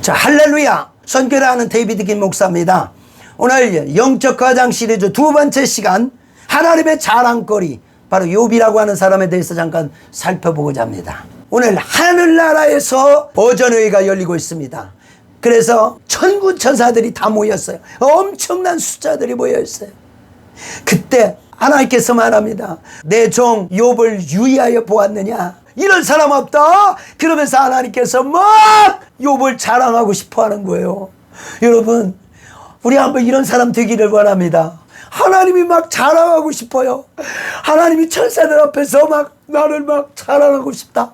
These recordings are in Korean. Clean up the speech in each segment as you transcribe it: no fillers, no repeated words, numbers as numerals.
자, 할렐루야. 선교를 하는 데이비드 김 목사입니다. 오늘 영적 과장 시리즈 두 번째 시간, 하나님의 자랑거리, 바로 욥이라고 하는 사람에 대해서 잠깐 살펴보고자 합니다. 오늘 하늘나라에서 어전회의가 열리고 있습니다. 그래서 천군 천사들이 다 모였어요. 엄청난 숫자들이 모여있어요. 그때 하나님께서 말합니다. 내 종 욥을 유의하여 보았느냐? 이런 사람 없다. 그러면서 하나님께서 막 욥을 자랑하고 싶어 하는 거예요. 여러분, 우리 한번 이런 사람 되기를 원합니다. 하나님이 막 자랑하고 싶어요. 하나님이 천사들 앞에서 막 나를 막 자랑하고 싶다.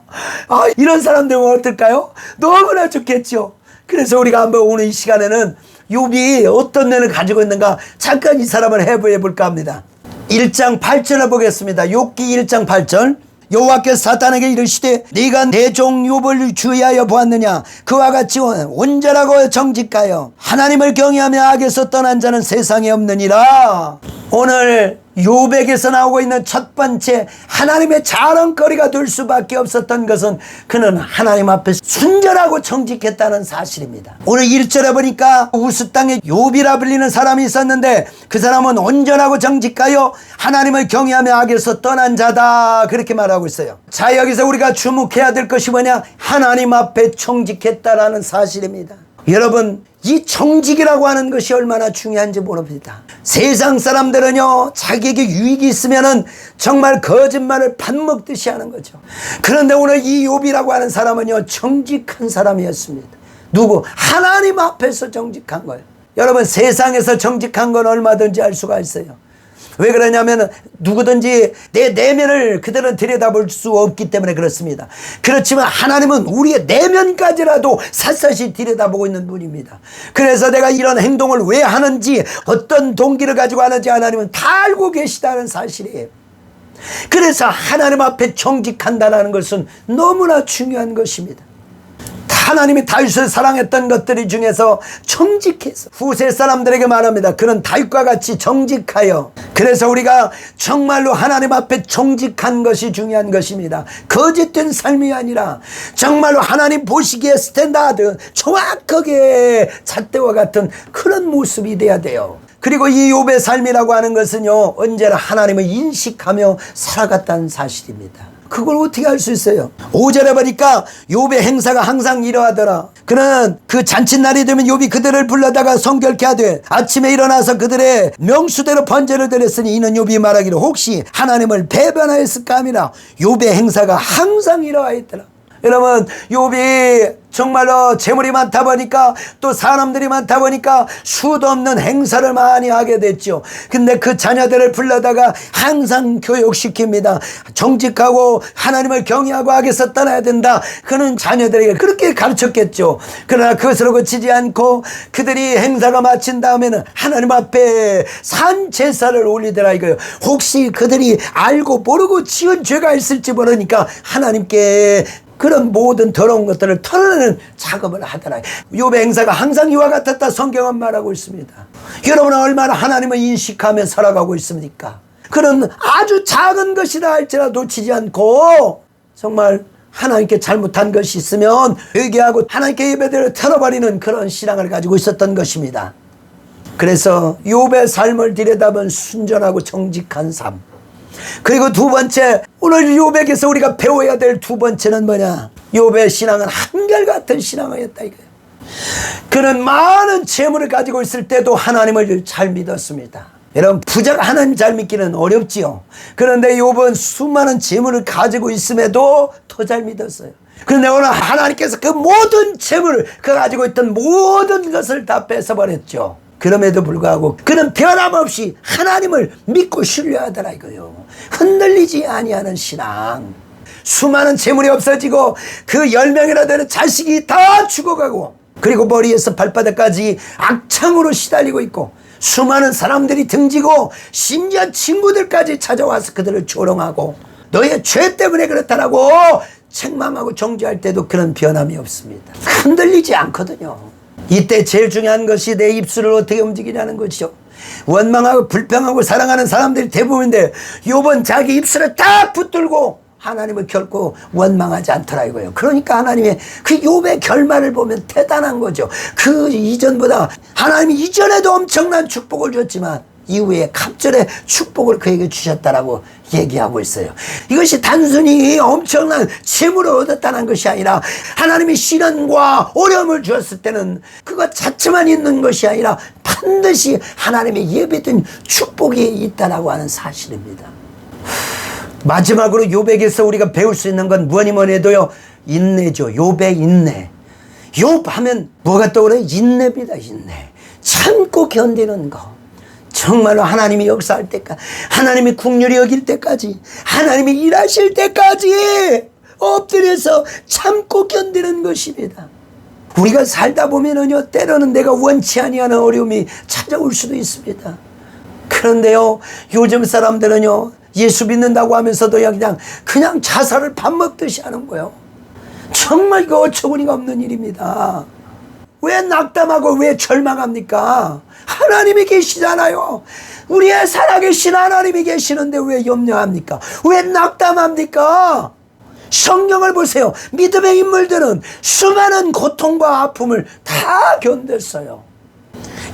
아, 이런 사람 되면 어떨까요? 너무나 좋겠죠. 그래서 우리가 한번 오늘 이 시간에는 욥이 어떤 면을 가지고 있는가 잠깐 이 사람을 해부해 볼까 합니다. 1장 8절을 보겠습니다. 욥기 1장 8절. 여호와께서 사탄에게 이르시되 네가 내 종 욥을 주의하여 보았느냐? 그와 같이 온전하고 정직하여 하나님을 경외하며 악에서 떠난 자는 세상에 없느니라. 오늘 욥에게서 나오고 있는 첫 번째 하나님의 자랑거리가 될 수밖에 없었던 것은 그는 하나님 앞에 순전하고 정직했다는 사실입니다. 오늘 1절에 보니까 우스 땅에 욥이라 불리는 사람이 있었는데 그 사람은 온전하고 정직하여 하나님을 경외하며 악에서 떠난 자다, 그렇게 말하고 있어요. 자, 여기서 우리가 주목해야 될 것이 뭐냐? 하나님 앞에 정직했다라는 사실입니다. 여러분, 이 정직이라고 하는 것이 얼마나 중요한지 모릅니다. 세상 사람들은요, 자기에게 유익이 있으면은 정말 거짓말을 밥 먹듯이 하는 거죠. 그런데 오늘 이 욥이라고 하는 사람은요, 정직한 사람이었습니다. 누구? 하나님 앞에서 정직한 거예요. 여러분, 세상에서 정직한 건 얼마든지 알 수가 있어요. 왜 그러냐면 누구든지 내 내면을 그들은 들여다볼 수 없기 때문에 그렇습니다. 그렇지만 하나님은 우리의 내면까지라도 샅샅이 들여다보고 있는 분입니다. 그래서 내가 이런 행동을 왜 하는지, 어떤 동기를 가지고 하는지 하나님은 다 알고 계시다는 사실이에요. 그래서 하나님 앞에 정직한다는 것은 너무나 중요한 것입니다. 하나님이 다윗을 사랑했던 것들 중에서 정직해서 후세 사람들에게 말합니다. 그는 다윗과 같이 정직하여. 그래서 우리가 정말로 하나님 앞에 정직한 것이 중요한 것입니다. 거짓된 삶이 아니라 정말로 하나님 보시기에 스탠다드, 정확하게 잣대와 같은 그런 모습이 돼야 돼요. 그리고 이 욥의 삶이라고 하는 것은요, 언제나 하나님을 인식하며 살아갔다는 사실입니다. 그걸 어떻게 알 수 있어요? 5절에 보니까 욥의 행사가 항상 이러하더라. 그는 그 잔칫날이 되면 욥이 그들을 불러다가 성결케 하되 아침에 일어나서 그들의 명수대로 번제를 드렸으니 이는 욥이 말하기를 혹시 하나님을 배반하였을까 하미라. 욥의 행사가 항상 이러하였더라. 여러분, 욥이 정말로 재물이 많다 보니까 또 사람들이 많다 보니까 수도 없는 행사를 많이 하게 됐죠. 근데 그 자녀들을 불러다가 항상 교육시킵니다. 정직하고 하나님을 경외하고 악에서 떠나야 된다. 그는 자녀들에게 그렇게 가르쳤겠죠. 그러나 그것으로 그치지 않고 그들이 행사가 마친 다음에는 하나님 앞에 산 제사를 올리더라 이거예요. 혹시 그들이 알고 모르고 지은 죄가 있을지 모르니까 하나님께 그런 모든 더러운 것들을 털어내는 작업을 하더라. 욥의 행사가 항상 이와 같았다, 성경은 말하고 있습니다. 여러분은 얼마나 하나님을 인식하며 살아가고 있습니까? 그런 아주 작은 것이라 할지라도 놓치지 않고 정말 하나님께 잘못한 것이 있으면 회개하고 하나님께 예배드려 털어버리는 그런 신앙을 가지고 있었던 것입니다. 그래서 욥의 삶을 들여다본 순전하고 정직한 삶. 그리고 두 번째, 오늘 욥에게서 우리가 배워야 될 두 번째는 뭐냐? 욥의 신앙은 한결같은 신앙이었다 이거예요. 그는 많은 재물을 가지고 있을 때도 하나님을 잘 믿었습니다. 여러분, 부자가 하나님 잘 믿기는 어렵지요. 그런데 욥은 수많은 재물을 가지고 있음에도 더 잘 믿었어요. 그런데 오늘 하나님께서 그 모든 재물을, 그 가지고 있던 모든 것을 다 뺏어버렸죠. 그럼에도 불구하고 그는 변함없이 하나님을 믿고 신뢰하더라 이거요. 흔들리지 아니하는 신앙. 수많은 재물이 없어지고 그 10명이나 되는 자식이 다 죽어가고, 그리고 머리에서 발바닥까지 악창으로 시달리고 있고, 수많은 사람들이 등지고 심지어 친구들까지 찾아와서 그들을 조롱하고 너의 죄 때문에 그렇다라고 책망하고 정죄할 때도 그런 변함이 없습니다. 흔들리지 않거든요. 이때 제일 중요한 것이 내 입술을 어떻게 움직이냐는 것이죠. 원망하고 불평하고 사랑하는 사람들이 대부분인데 욥은 자기 입술을 딱 붙들고 하나님을 결코 원망하지 않더라 이거예요. 그러니까 하나님의 그 욥의 결말을 보면 대단한 거죠. 그 이전보다 하나님이 이전에도 엄청난 축복을 줬지만 이후에 갑절의 축복을 그에게 주셨다라고 얘기하고 있어요. 이것이 단순히 엄청난 재물을 얻었다는 것이 아니라 하나님이 시련과 어려움을 주었을 때는 그것 자체만 있는 것이 아니라 반드시 하나님의 예비된 축복이 있다라고 하는 사실입니다. 마지막으로 욥에게서 우리가 배울 수 있는 건 뭐니 해도요, 인내죠. 욥의 인내. 욥 하면 뭐가 떠오르요? 인내입니다. 인내. 참고 견디는 거. 정말로 하나님이 역사할 때까지, 하나님이 국률이 여길 때까지, 하나님이 일하실 때까지 엎드려서 참고 견디는 것입니다. 우리가 살다 보면은요, 때로는 내가 원치 아니하는 어려움이 찾아올 수도 있습니다. 그런데요, 요즘 사람들은요, 예수 믿는다고 하면서도 그냥 자살을 밥 먹듯이 하는 거예요. 정말 이거 어처구니가 없는 일입니다. 왜 낙담하고 왜 절망합니까? 하나님이 계시잖아요. 우리의 살아계신 하나님이 계시는데 왜 염려합니까? 왜 낙담합니까? 성경을 보세요. 믿음의 인물들은 수많은 고통과 아픔을 다 견뎠어요.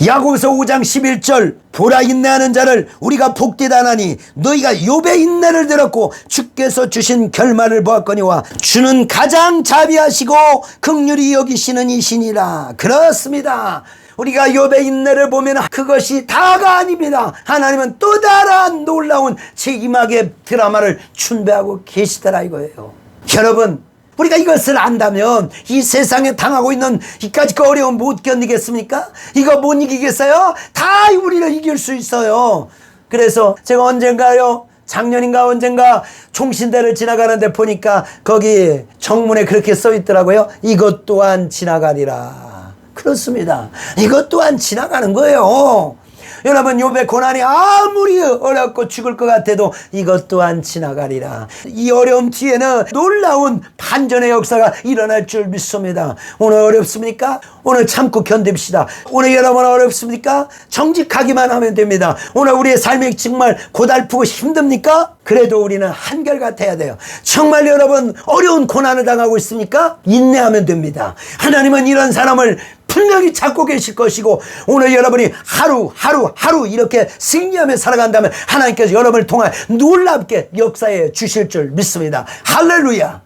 야고보서 5장 11절 보라 인내하는 자를 우리가 복되다 하나니 너희가 욥의 인내를 들었고 주께서 주신 결말을 보았거니와 주는 가장 자비하시고 긍휼히 여기시는 이시니라. 그렇습니다. 우리가 욥의 인내를 보면 그것이 다가 아닙니다. 하나님은 또 다른 놀라운 제2막의 드라마를 준비하고 계시더라 이거예요. 여러분, 우리가 이것을 안다면 이 세상에 당하고 있는 이까짓 그 어려움 못 견디겠습니까? 이거 못 이기겠어요? 다 우리를 이길 수 있어요. 그래서 제가 언젠가요, 작년인가 언젠가 총신대를 지나가는데 보니까 거기 정문에 그렇게 써 있더라고요. 이것 또한 지나가리라. 그렇습니다. 이것 또한 지나가는 거예요. 여러분, 욥의 고난이 아무리 어렵고 죽을 것 같아도 이것 또한 지나가리라. 이 어려움 뒤에는 놀라운 반전의 역사가 일어날 줄 믿습니다. 오늘 어렵습니까? 오늘 참고 견딥시다. 오늘 여러분 어렵습니까? 정직하기만 하면 됩니다. 오늘 우리의 삶이 정말 고달프고 힘듭니까? 그래도 우리는 한결같아야 돼요. 정말 여러분 어려운 고난을 당하고 있습니까? 인내하면 됩니다. 하나님은 이런 사람을 분명히 찾고 계실 것이고, 오늘 여러분이 하루 이렇게 승리하며 살아간다면 하나님께서 여러분을 통해 놀랍게 역사해 주실 줄 믿습니다. 할렐루야.